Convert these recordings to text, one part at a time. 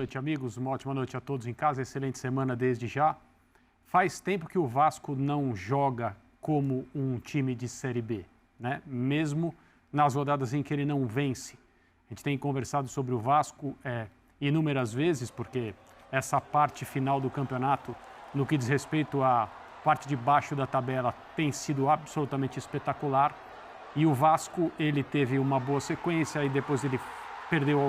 noite, amigos. Uma ótima noite a todos em casa. Excelente semana desde já. Faz tempo que o Vasco não joga como um time de Série B, né? Mesmo nas rodadas em que ele não vence. A gente tem conversado sobre o Vasco inúmeras vezes, porque essa parte final do campeonato, no que diz respeito à parte de baixo da tabela, tem sido absolutamente espetacular. E o Vasco, ele teve uma boa sequência e depois ele perdeu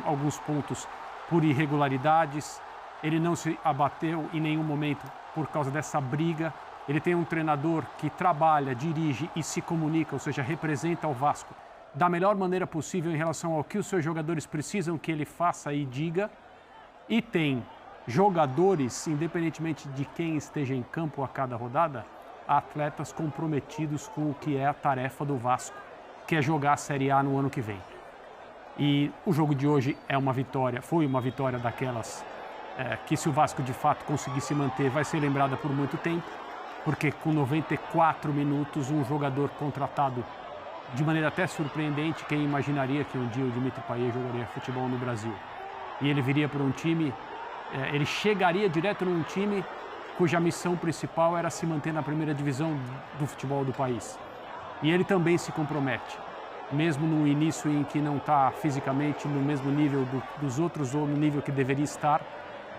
alguns pontos por irregularidades. Ele não se abateu em nenhum momento por causa dessa briga. Ele tem um treinador que trabalha, dirige e se comunica, ou seja, representa o Vasco da melhor maneira possível em relação ao que os seus jogadores precisam que ele faça e diga. E tem jogadores, independentemente de quem esteja em campo a cada rodada, atletas comprometidos com o que é a tarefa do Vasco, que é jogar a Série A no ano que vem. E o jogo de hoje foi uma vitória daquelas que, se o Vasco de fato conseguir se manter, vai ser lembrada por muito tempo, porque com 94 minutos, um jogador contratado de maneira até surpreendente, quem imaginaria que um dia o Dimitri Payet jogaria futebol no Brasil? E ele viria para um time, ele chegaria direto num time cuja missão principal era se manter na primeira divisão do futebol do país. E ele também se compromete, mesmo no início em que não está fisicamente no mesmo nível dos outros ou no nível que deveria estar,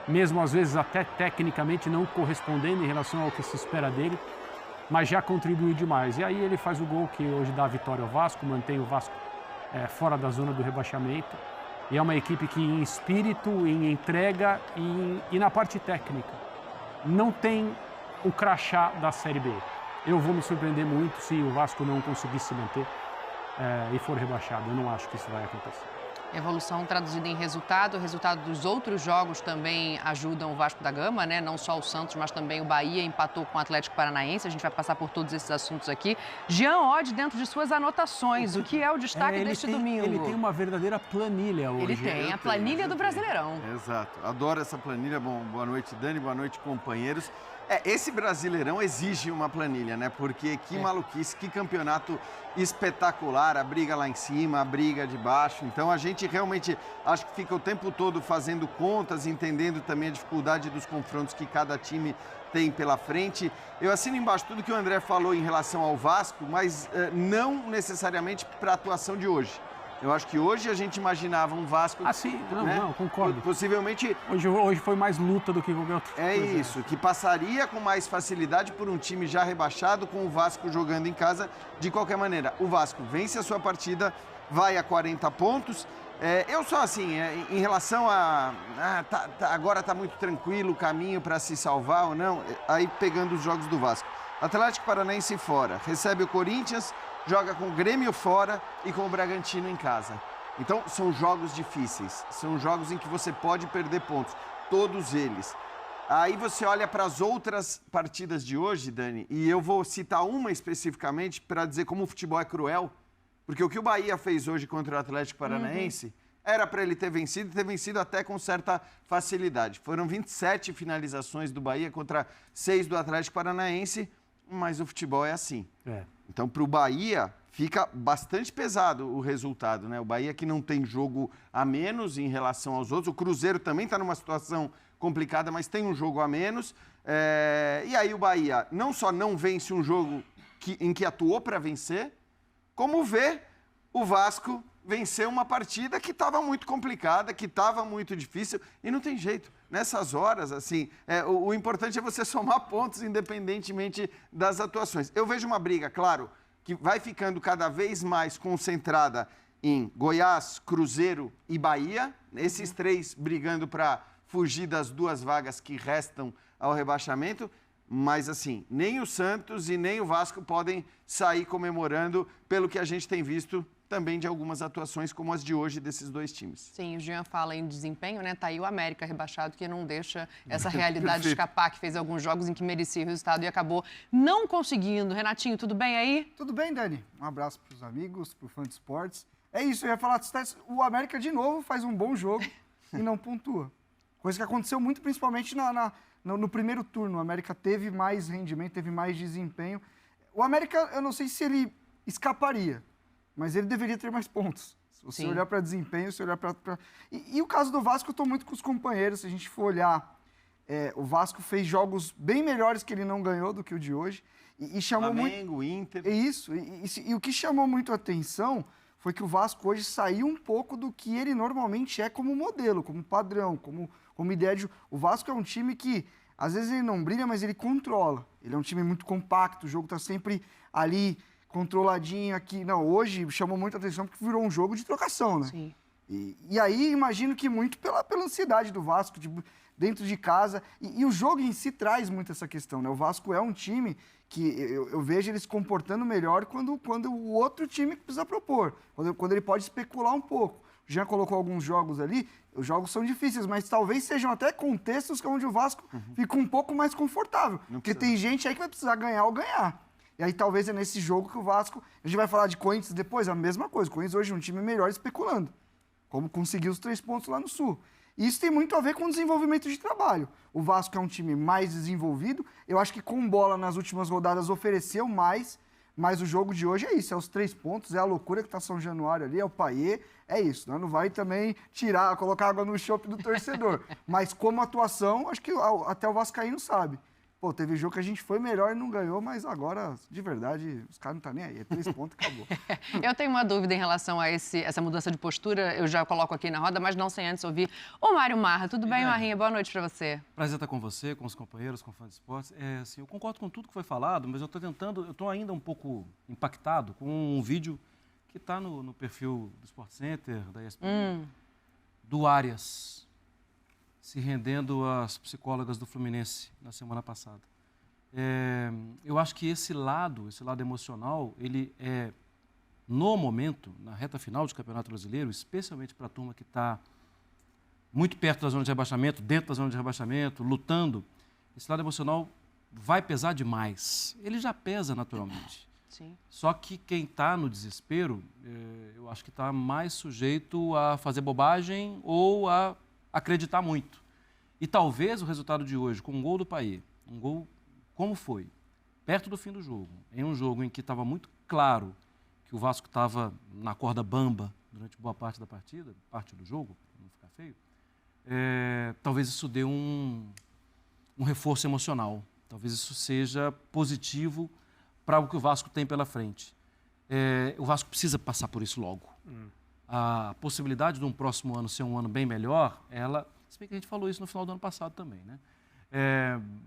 mesmo às vezes até tecnicamente não correspondendo em relação ao que se espera dele, mas já contribuiu demais. E aí ele faz o gol que hoje dá a vitória ao Vasco, mantém o Vasco fora da zona do rebaixamento. E é uma equipe que em espírito, em entrega e na parte técnica não tem o crachá da Série B. Eu vou me surpreender muito se o Vasco não conseguir se manter e for rebaixado. Eu não acho que isso vai acontecer. Evolução traduzida em resultado. O resultado dos outros jogos também ajudam o Vasco da Gama, né? Não só o Santos, mas também o Bahia empatou com o Atlético Paranaense. A gente vai passar por todos esses assuntos aqui. Jean Oddi, dentro de suas anotações, o que é o destaque deste domingo? Ele tem uma verdadeira planilha hoje. Ele tem a planilha do Brasileirão. Exato. Adoro essa planilha. Bom, boa noite, Dani. Boa noite, companheiros. Esse Brasileirão exige uma planilha, né? Porque que maluquice, que campeonato espetacular, a briga lá em cima, a briga de baixo. Então a gente realmente acho que fica o tempo todo fazendo contas, entendendo também a dificuldade dos confrontos que cada time tem pela frente. Eu assino embaixo tudo que o André falou em relação ao Vasco, mas não necessariamente para a atuação de hoje. Eu acho que hoje a gente imaginava um Vasco... sim, não, concordo. Possivelmente... Hoje foi mais luta do que qualquer outra coisa. Isso, que passaria com mais facilidade por um time já rebaixado, com o Vasco jogando em casa. De qualquer maneira, o Vasco vence a sua partida, vai a 40 pontos. Eu só assim, em relação a... agora está muito tranquilo o caminho para se salvar ou não, aí pegando os jogos do Vasco. Atlético Paranaense fora, recebe o Corinthians, joga com o Grêmio fora e com o Bragantino em casa. Então, são jogos difíceis. São jogos em que você pode perder pontos. Todos eles. Aí você olha para as outras partidas de hoje, Dani, e eu vou citar uma especificamente para dizer como o futebol é cruel. Porque o que o Bahia fez hoje contra o Atlético Paranaense era para ele ter vencido e ter vencido até com certa facilidade. Foram 27 finalizações do Bahia contra 6 do Atlético Paranaense, mas o futebol é assim. Então, para o Bahia, fica bastante pesado o resultado, né? O Bahia que não tem jogo a menos em relação aos outros. O Cruzeiro também está numa situação complicada, mas tem um jogo a menos. E aí o Bahia não só não vence um jogo em que atuou para vencer, como vê o Vasco vencer uma partida que estava muito complicada, que estava muito difícil, e não tem jeito. Nessas horas, assim, o importante é você somar pontos independentemente das atuações. Eu vejo uma briga, claro, que vai ficando cada vez mais concentrada em Goiás, Cruzeiro e Bahia, esses três brigando para fugir das 2 vagas que restam ao rebaixamento, mas assim, nem o Santos e nem o Vasco podem sair comemorando pelo que a gente tem visto também de algumas atuações como as de hoje desses 2 times. Sim, o Jean fala em desempenho, né? Tá aí o América rebaixado que não deixa essa realidade escapar, que fez alguns jogos em que merecia o resultado e acabou não conseguindo. Renatinho, tudo bem aí? Tudo bem, Dani. Um abraço para os amigos, para o fã de esportes. É isso, eu ia falar, o América de novo faz um bom jogo e não pontua. Coisa que aconteceu muito, principalmente no primeiro turno. O América teve mais rendimento, teve mais desempenho. O América, eu não sei se ele escaparia, mas ele deveria ter mais pontos. Se você Sim. olhar para desempenho, você olhar para... E o caso do Vasco, eu estou muito com os companheiros. Se a gente for olhar, o Vasco fez jogos bem melhores que ele não ganhou do que o de hoje. E chamou Flamengo, muito... Inter. Isso. E o que chamou muito a atenção foi que o Vasco hoje saiu um pouco do que ele normalmente é como modelo, como padrão, como ideia de... O Vasco é um time que, às vezes, ele não brilha, mas ele controla. Ele é um time muito compacto, o jogo está sempre ali, controladinho aqui. Não, hoje chamou muita atenção porque virou um jogo de trocação, né? Sim. E aí, imagino que muito pela ansiedade do Vasco, tipo, dentro de casa. E o jogo em si traz muito essa questão, né? O Vasco é um time que eu vejo ele se comportando melhor quando o outro time precisa propor, quando ele pode especular um pouco. O Jean colocou alguns jogos ali, os jogos são difíceis, mas talvez sejam até contextos onde o Vasco fica um pouco mais confortável. Porque tem gente aí que vai precisar ganhar ou ganhar. E aí talvez é nesse jogo que o Vasco... A gente vai falar de Corinthians depois, a mesma coisa. O Corinthians hoje é um time melhor especulando. Como conseguiu os 3 pontos lá no Sul. E isso tem muito a ver com o desenvolvimento de trabalho. O Vasco é um time mais desenvolvido. Eu acho que com bola nas últimas rodadas ofereceu mais, mas o jogo de hoje é isso, é os 3 pontos, é a loucura que tá São Januário ali, é o Payet, é isso. Não vai também colocar água no chope do torcedor. Mas como atuação, acho que até o vascaíno sabe. Pô, teve jogo que a gente foi melhor e não ganhou, mas agora, de verdade, os caras não estão nem aí. É 3 pontos e acabou. Eu tenho uma dúvida em relação a essa mudança de postura. Eu já coloco aqui na roda, mas não sem antes ouvir o Mário Marra. Tudo bem, Marrinha? Boa noite para você. Prazer estar com você, com os companheiros, com o Fã de Esportes. Assim, eu concordo com tudo que foi falado, mas eu estou ainda um pouco impactado com um vídeo que está no perfil do Sport Center, da ESPN, do Arias, se rendendo às psicólogas do Fluminense na semana passada. Eu acho que esse lado emocional, ele é, no momento, na reta final do Campeonato Brasileiro, especialmente para a turma que está muito perto da zona de rebaixamento, dentro da zona de rebaixamento, lutando, esse lado emocional vai pesar demais. Ele já pesa naturalmente. Sim. Só que quem está no desespero, eu acho que está mais sujeito a fazer bobagem ou a acreditar muito. E talvez o resultado de hoje, com um gol do Payet, um gol como foi, perto do fim do jogo, em um jogo em que estava muito claro que o Vasco estava na corda bamba durante boa parte da partida, parte do jogo, para não ficar feio, talvez isso dê um reforço emocional. Talvez isso seja positivo para o que o Vasco tem pela frente. O Vasco precisa passar por isso logo. A possibilidade de um próximo ano ser um ano bem melhor, se bem que a gente falou isso no final do ano passado também, né?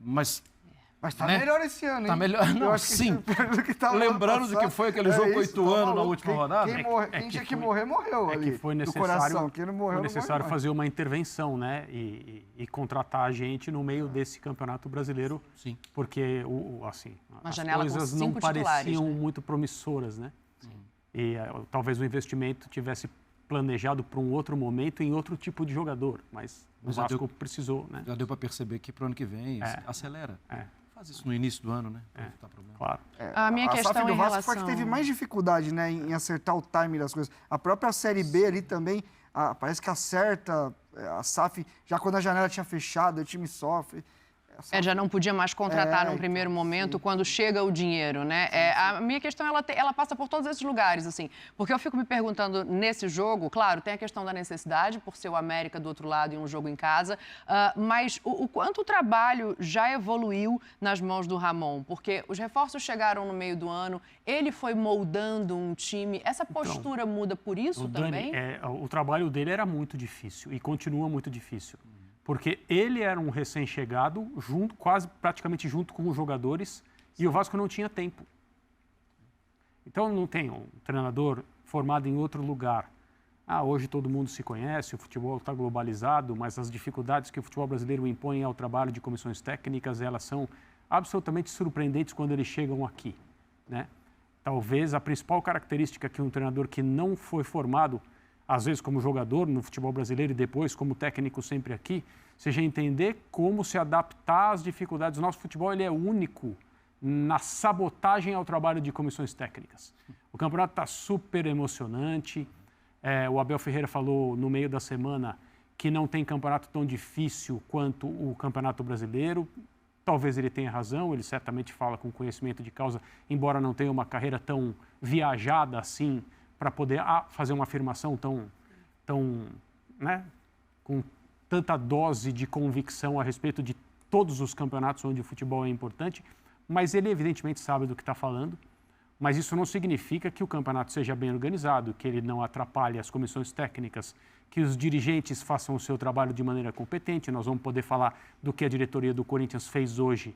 Mas tá melhor esse ano, hein? Tá melhor, não, sim. Lembrando do que foi aquele jogo com Ituano na última rodada. Quem tinha que morrer, morreu ali. Que foi necessário, do coração. Quem não morreu, foi necessário não fazer uma intervenção, né? E contratar a gente no meio desse Campeonato Brasileiro. Sim. Porque, as coisas não pareciam muito promissoras, né? Sim. E talvez o investimento tivesse planejado para um outro momento em outro tipo de jogador, mas o Vasco precisou, né? Já deu para perceber que para o ano que vem acelera. Faz isso no início do ano, né? Para evitar problema. Claro. A minha questão SAF do em Vasco relação... foi a que teve mais dificuldade, né, em acertar o time das coisas. A própria Série B ali também, parece que acerta a SAF, já quando a janela tinha fechado, o time sofre. já não podia mais contratar num primeiro momento, quando chega o dinheiro, né? A minha questão, ela passa por todos esses lugares, assim. Porque eu fico me perguntando, nesse jogo, claro, tem a questão da necessidade, por ser o América do outro lado e um jogo em casa, mas o quanto o trabalho já evoluiu nas mãos do Ramon? Porque os reforços chegaram no meio do ano, ele foi moldando um time. Essa postura muda por isso também? O trabalho dele era muito difícil e continua muito difícil. Porque ele era um recém-chegado, praticamente junto com os jogadores, e o Vasco não tinha tempo. Então não tem um treinador formado em outro lugar. Hoje todo mundo se conhece, o futebol está globalizado, mas as dificuldades que o futebol brasileiro impõe ao trabalho de comissões técnicas, elas são absolutamente surpreendentes quando eles chegam aqui, né? Talvez a principal característica que um treinador que não foi formado, às vezes como jogador no futebol brasileiro e depois como técnico sempre aqui, seja entender como se adaptar às dificuldades. O nosso futebol ele é único na sabotagem ao trabalho de comissões técnicas. O campeonato está super emocionante. O Abel Ferreira falou no meio da semana que não tem campeonato tão difícil quanto o Campeonato Brasileiro. Talvez ele tenha razão, ele certamente fala com conhecimento de causa, embora não tenha uma carreira tão viajada assim para poder fazer uma afirmação tão, né, com tanta dose de convicção a respeito de todos os campeonatos onde o futebol é importante, mas ele evidentemente sabe do que está falando, mas isso não significa que o campeonato seja bem organizado, que ele não atrapalhe as comissões técnicas, que os dirigentes façam o seu trabalho de maneira competente. Nós vamos poder falar do que a diretoria do Corinthians fez hoje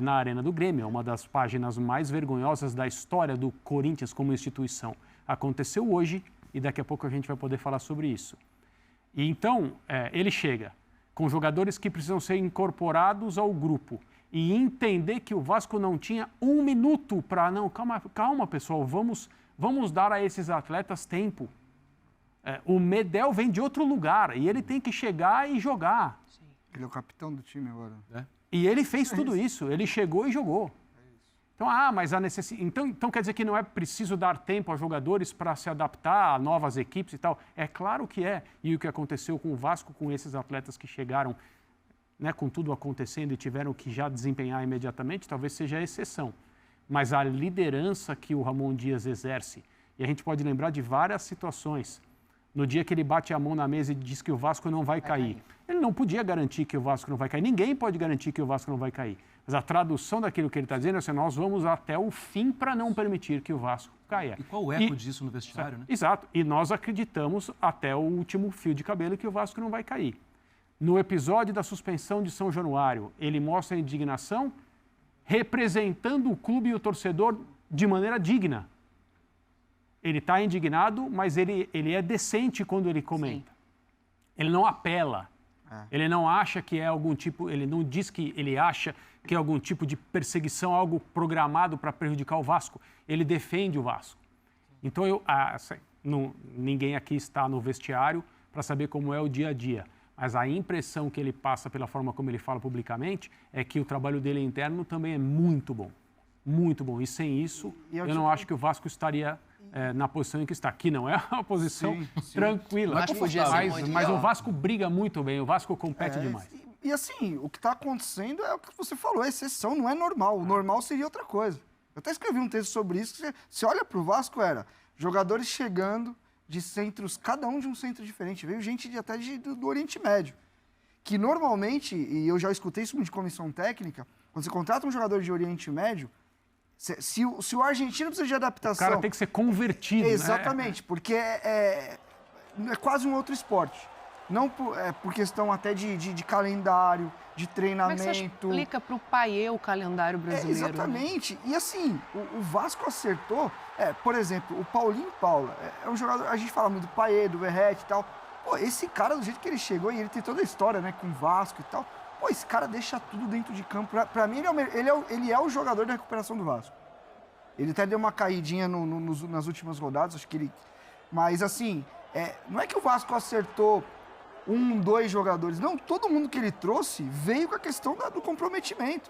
na Arena do Grêmio, é uma das páginas mais vergonhosas da história do Corinthians como instituição. Aconteceu hoje e daqui a pouco a gente vai poder falar sobre isso. E então, ele chega com jogadores que precisam ser incorporados ao grupo e entender que o Vasco não tinha um minuto para... Não, calma, pessoal, vamos dar a esses atletas tempo. O Medel vem de outro lugar e ele tem que chegar e jogar. Sim. Ele é o capitão do time agora. E ele fez tudo isso, ele chegou e jogou. Então, mas a necessidade... Então quer dizer que não é preciso dar tempo aos jogadores para se adaptar a novas equipes e tal? É claro que é. E o que aconteceu com o Vasco, com esses atletas que chegaram, né, com tudo acontecendo e tiveram que já desempenhar imediatamente, talvez seja a exceção. Mas a liderança que o Ramon Dias exerce, e a gente pode lembrar de várias situações, no dia que ele bate a mão na mesa e diz que o Vasco não vai cair. Ele não podia garantir que o Vasco não vai cair. Ninguém pode garantir que o Vasco não vai cair. Mas a tradução daquilo que ele está dizendo é assim, nós vamos até o fim para não permitir que o Vasco caia. E qual o eco disso no vestiário, né? Exato. E nós acreditamos até o último fio de cabelo que o Vasco não vai cair. No episódio da suspensão de São Januário, ele mostra a indignação representando o clube e o torcedor de maneira digna. Ele está indignado, mas ele é decente quando ele comenta. Sim. Ele não apela. Ele não acha que é algum tipo... Ele não diz que ele acha que é algum tipo de perseguição, algo programado para prejudicar o Vasco. Ele defende o Vasco. Então, ninguém aqui está no vestiário para saber como é o dia a dia. Mas a impressão que ele passa pela forma como ele fala publicamente é que o trabalho dele interno também é muito bom. Muito bom. E sem isso, eu não acho que o Vasco estaria... na posição em que está. Que não é uma posição tranquila. Mas o Vasco briga muito bem, o Vasco compete demais. E assim, o que está acontecendo é o que você falou, a exceção não é normal. O normal seria outra coisa. Eu até escrevi um texto sobre isso, que você olha para o Vasco, era jogadores chegando de centros, cada um de um centro diferente. Veio gente do Oriente Médio. Que normalmente, e eu já escutei isso de comissão técnica, quando você contrata um jogador de Oriente Médio, se o argentino precisa de adaptação... O cara tem que ser convertido, exatamente, né? Porque é quase um outro esporte. Não por questão até de calendário, de treinamento... Como é que você explica para o Payet o calendário brasileiro? Exatamente. Né? E assim, o Vasco acertou... por exemplo, o Paulinho Paula é um jogador... A gente fala muito do Payet, do Verratti e tal. Pô, esse cara, do jeito que ele chegou, e ele tem toda a história, né, com o Vasco e tal... Pô, esse cara deixa tudo dentro de campo. Pra mim, ele é o jogador da recuperação do Vasco. Ele até deu uma caidinha nas últimas rodadas, acho que ele... Mas, assim, não é que o Vasco acertou 2 jogadores. Não, todo mundo que ele trouxe veio com a questão do comprometimento.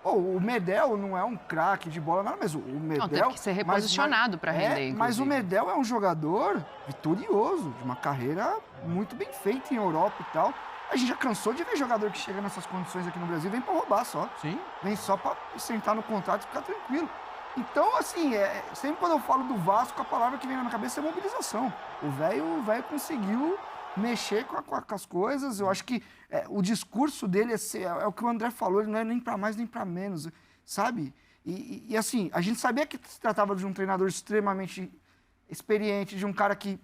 Pô, o Medel não é um craque de bola, nada, mas o Medel... Não, teve que ser reposicionado para render, inclusive. Mas o Medel é um jogador vitorioso, de uma carreira muito bem feita em Europa e tal. A gente já cansou de ver jogador que chega nessas condições aqui no Brasil, vem para roubar só. Sim. Vem só para sentar no contrato e ficar tranquilo. Então, assim, sempre quando eu falo do Vasco, a palavra que vem na minha cabeça é mobilização. O velho conseguiu mexer com as coisas. Eu acho que o discurso dele é o que o André falou, ele não é nem para mais nem para menos, sabe? E, assim, a gente sabia que se tratava de um treinador extremamente experiente, de um cara que...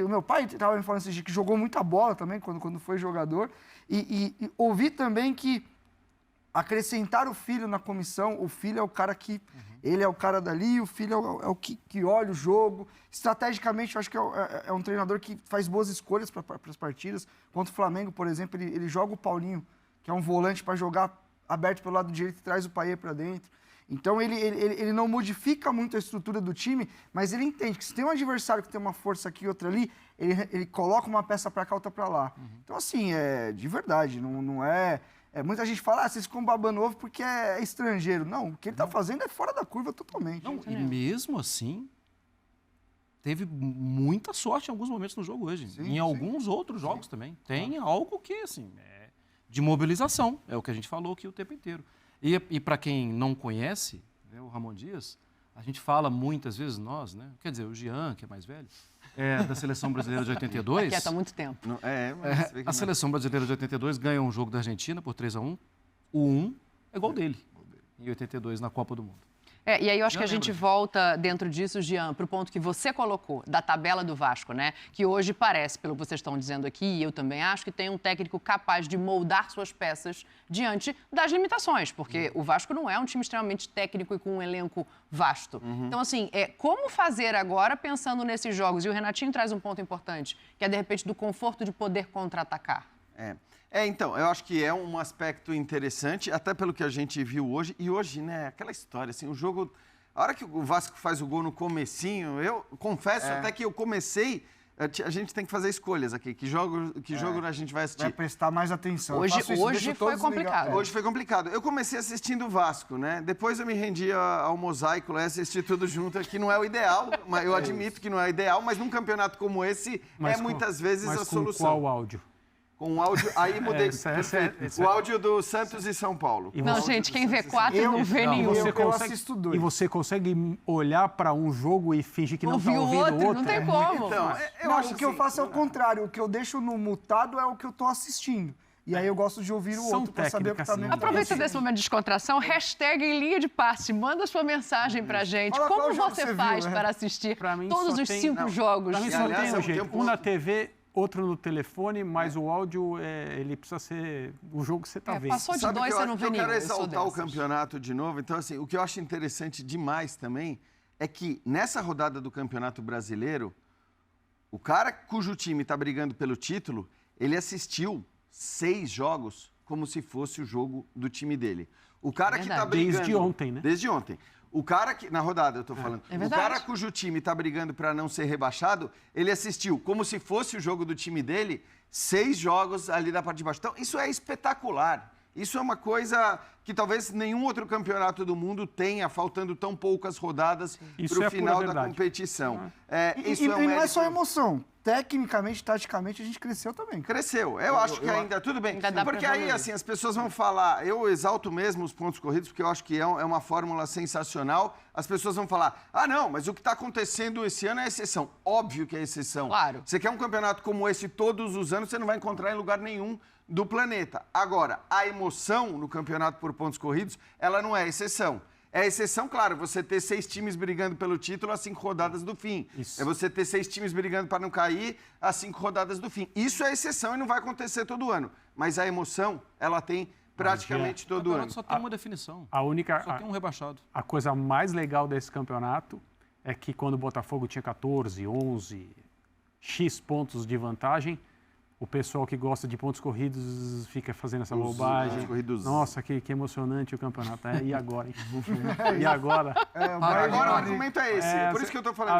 O meu pai estava me falando que jogou muita bola também quando foi jogador. E ouvi também que acrescentar o filho na comissão, o filho é o cara que... Ele é o cara dali, o filho é o que olha o jogo. Estrategicamente, eu acho que é um treinador que faz boas escolhas para as partidas. Contra o Flamengo, por exemplo, ele joga o Paulinho, que é um volante para jogar aberto pelo lado direito e traz o Payet para dentro. Então, ele não modifica muito a estrutura do time, mas ele entende que se tem um adversário que tem uma força aqui e outra ali, ele coloca uma peça para cá, outra para lá. Então, assim, de verdade, não é... muita gente fala, vocês ficam babando ovo porque é estrangeiro. Não, o que ele está fazendo é fora da curva totalmente. Não, e mesmo assim, teve muita sorte em alguns momentos no jogo hoje. Sim, em alguns outros jogos também. Tem algo que, assim, de mobilização. É o que a gente falou aqui o tempo inteiro. E para quem não conhece, né, o Ramon Dias, A gente fala muitas vezes, nós, né? Quer dizer, o Jean, que é mais velho, da Seleção Brasileira de 82. Quieta há muito tempo. A Seleção Brasileira de 82 ganha um jogo da Argentina por 3-1. O 1 é igual dele, em 82, na Copa do Mundo. E aí eu acho que a gente volta dentro disso, Jean, para o ponto que você colocou, da tabela do Vasco, né? Que hoje parece, pelo que vocês estão dizendo aqui, e eu também acho, que tem um técnico capaz de moldar suas peças diante das limitações, porque o Vasco não é um time extremamente técnico e com um elenco vasto. Então, assim, como fazer agora pensando nesses jogos? E o Renatinho traz um ponto importante, que é, de repente, do conforto de poder contra-atacar. Então, eu acho que é um aspecto interessante, até pelo que a gente viu hoje. E hoje, né, aquela história, assim, o jogo... A hora que o Vasco faz o gol no comecinho, eu confesso até que eu comecei... A gente tem que fazer escolhas aqui. Que jogo a gente vai assistir? Vai prestar mais atenção. Hoje foi complicado. Hoje foi complicado. Eu comecei assistindo o Vasco, né? Depois eu me rendi ao mosaico, assistir tudo junto, que não é o ideal. Mas eu admito que não é o ideal, mas num campeonato como esse, muitas vezes a solução. Qual áudio? Com o áudio, aí mudei. O áudio do Santos e São Paulo. Não, gente, quem vê 4 não vê nenhum. Eu assisto 2. E você consegue olhar para um jogo e fingir que não está ouvindo o outro? Não tem como. Então, o que eu faço é o contrário. O que eu deixo no mutado é o que eu estou assistindo. E aí eu gosto de ouvir o outro para saber o que está me Aproveita desse momento de descontração, hashtag em linha de passe, manda sua mensagem pra gente. Como você faz para assistir todos os 5 jogos? Para mim só tem um jeito. Um na TV, outro no telefone, mas o áudio, ele precisa ser o jogo que você está vendo. Passou de 2, você não vê nenhum. Eu quero exaltar o campeonato de novo. Então, assim, o que eu acho interessante demais também é que nessa rodada do Campeonato Brasileiro, o cara cujo time está brigando pelo título, ele assistiu 6 jogos como se fosse o jogo do time dele. O cara que está brigando... Desde ontem, né? Desde ontem. O cara que... Na rodada, eu tô falando. O cara cujo time tá brigando para não ser rebaixado, ele assistiu como se fosse o jogo do time dele, 6 jogos ali da parte de baixo. Então, isso é espetacular. Isso é uma coisa que talvez nenhum outro campeonato do mundo tenha, faltando tão poucas rodadas para o final da competição. E não é só emoção. Tecnicamente, taticamente, a gente cresceu também. Cresceu. Eu acho que ainda... Tudo bem. Porque aí, assim, as pessoas vão falar... Eu exalto mesmo os pontos corridos, porque eu acho que é uma fórmula sensacional. As pessoas vão falar, não, mas o que está acontecendo esse ano é exceção. Óbvio que é exceção. Claro. Você quer um campeonato como esse todos os anos, você não vai encontrar em lugar nenhum do planeta. Agora, a emoção no campeonato por pontos corridos, ela não é exceção. É exceção, claro, você ter 6 times brigando pelo título às 5 rodadas do fim. Isso. É você ter 6 times brigando para não cair às 5 rodadas do fim. Isso é exceção e não vai acontecer todo ano. Mas a emoção, ela tem praticamente todo ano. Só tem uma definição. Só tem um rebaixado. A coisa mais legal desse campeonato é que quando o Botafogo tinha 14, 11, X pontos de vantagem, o pessoal que gosta de pontos corridos fica fazendo essa bobagem. Nossa, que emocionante o campeonato. E agora, hein? E agora? Agora o argumento é esse. Por isso que eu estou falando.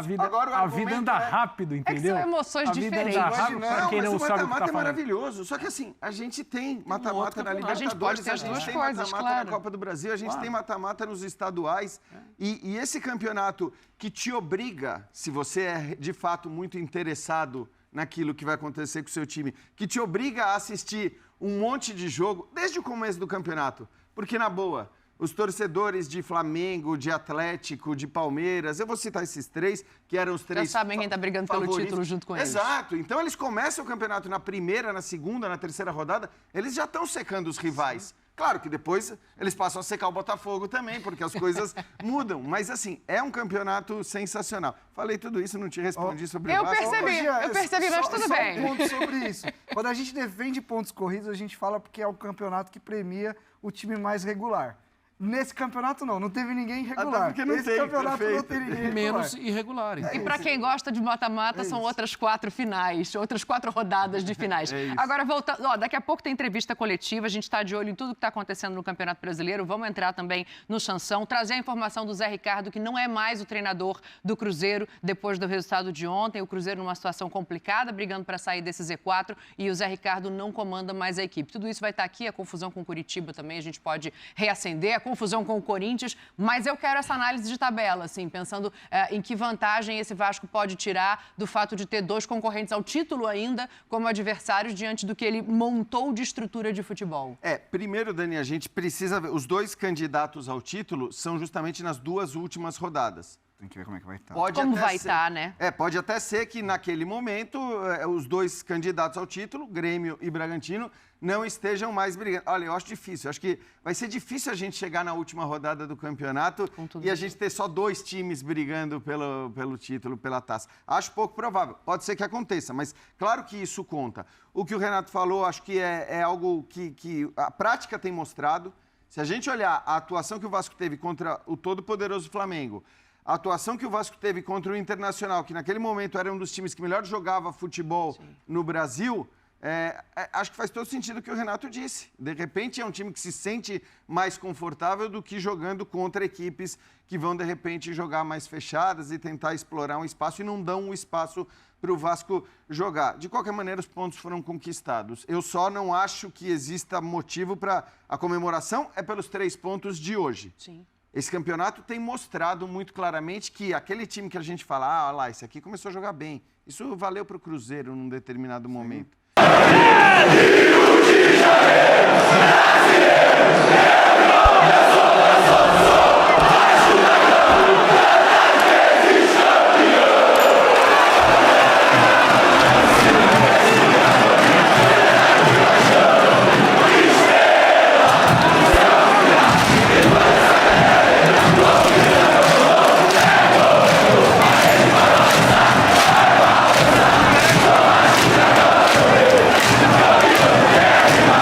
A vida anda rápido, entendeu? É que são emoções diferentes. Para quem não sabe o que mata-mata é maravilhoso. Só que assim, a gente tem mata-mata na Libertadores, a gente pode ter as duas tem coisas, mata-mata na Copa do Brasil, a gente tem mata-mata nos estaduais. E esse campeonato que te obriga, se você é de fato muito interessado naquilo que vai acontecer com o seu time, que te obriga a assistir um monte de jogo desde o começo do campeonato. Porque, na boa, os torcedores de Flamengo, de Atlético, de Palmeiras, eu vou citar esses 3, que eram os 3 já sabem quem está brigando pelo título junto com eles. Exato. Então, eles começam o campeonato na primeira, na segunda, na terceira rodada, eles já estão secando os rivais. Sim. Claro que depois eles passam a secar o Botafogo também, porque as coisas mudam. Mas, assim, é um campeonato sensacional. Falei tudo isso, não te respondi sobre o Vasco. Eu percebi, mas tudo bem. Só um ponto sobre isso. Quando a gente defende pontos corridos, a gente fala porque é o campeonato que premia o time mais regular. Nesse campeonato, não teve ninguém irregular. Porque não Esse campeonato não tem ninguém irregular. Menos irregular. E para quem gosta de mata-mata, são outras 4 finais, outras 4 rodadas de finais. Agora, voltando, daqui a pouco tem entrevista coletiva, a gente está de olho em tudo que está acontecendo no Campeonato Brasileiro. Vamos entrar também no Sansão, trazer a informação do Zé Ricardo, que não é mais o treinador do Cruzeiro depois do resultado de ontem. O Cruzeiro numa situação complicada, brigando para sair desse Z4, e o Zé Ricardo não comanda mais a equipe. Tudo isso vai estar aqui, a confusão com o Curitiba também, a gente pode reacender. A confusão com o Corinthians, mas eu quero essa análise de tabela, assim, pensando em que vantagem esse Vasco pode tirar do fato de ter 2 concorrentes ao título ainda como adversários diante do que ele montou de estrutura de futebol. Primeiro, Dani, a gente precisa ver, os 2 candidatos ao título são justamente nas 2 últimas rodadas. Tem que ver como é que vai estar. Como vai estar, né? Pode até ser que naquele momento os 2 candidatos ao título, Grêmio e Bragantino, não estejam mais brigando. Olha, eu acho difícil. Eu acho que vai ser difícil a gente chegar na última rodada do campeonato e a gente ter só 2 times brigando pelo título, pela taça. Acho pouco provável. Pode ser que aconteça, mas claro que isso conta. O que o Renato falou, acho que é algo que a prática tem mostrado. Se a gente olhar a atuação que o Vasco teve contra o todo-poderoso Flamengo, a atuação que o Vasco teve contra o Internacional, que naquele momento era um dos times que melhor jogava futebol no Brasil, acho que faz todo sentido o que o Renato disse. De repente é um time que se sente mais confortável do que jogando contra equipes que vão, de repente, jogar mais fechadas e tentar explorar um espaço e não dão um espaço para o Vasco jogar. De qualquer maneira, os pontos foram conquistados. Eu só não acho que exista motivo para a comemoração, pelos 3 pontos de hoje. Sim. Esse campeonato tem mostrado muito claramente que aquele time que a gente fala, olha lá, esse aqui começou a jogar bem. Isso valeu para o Cruzeiro num determinado momento.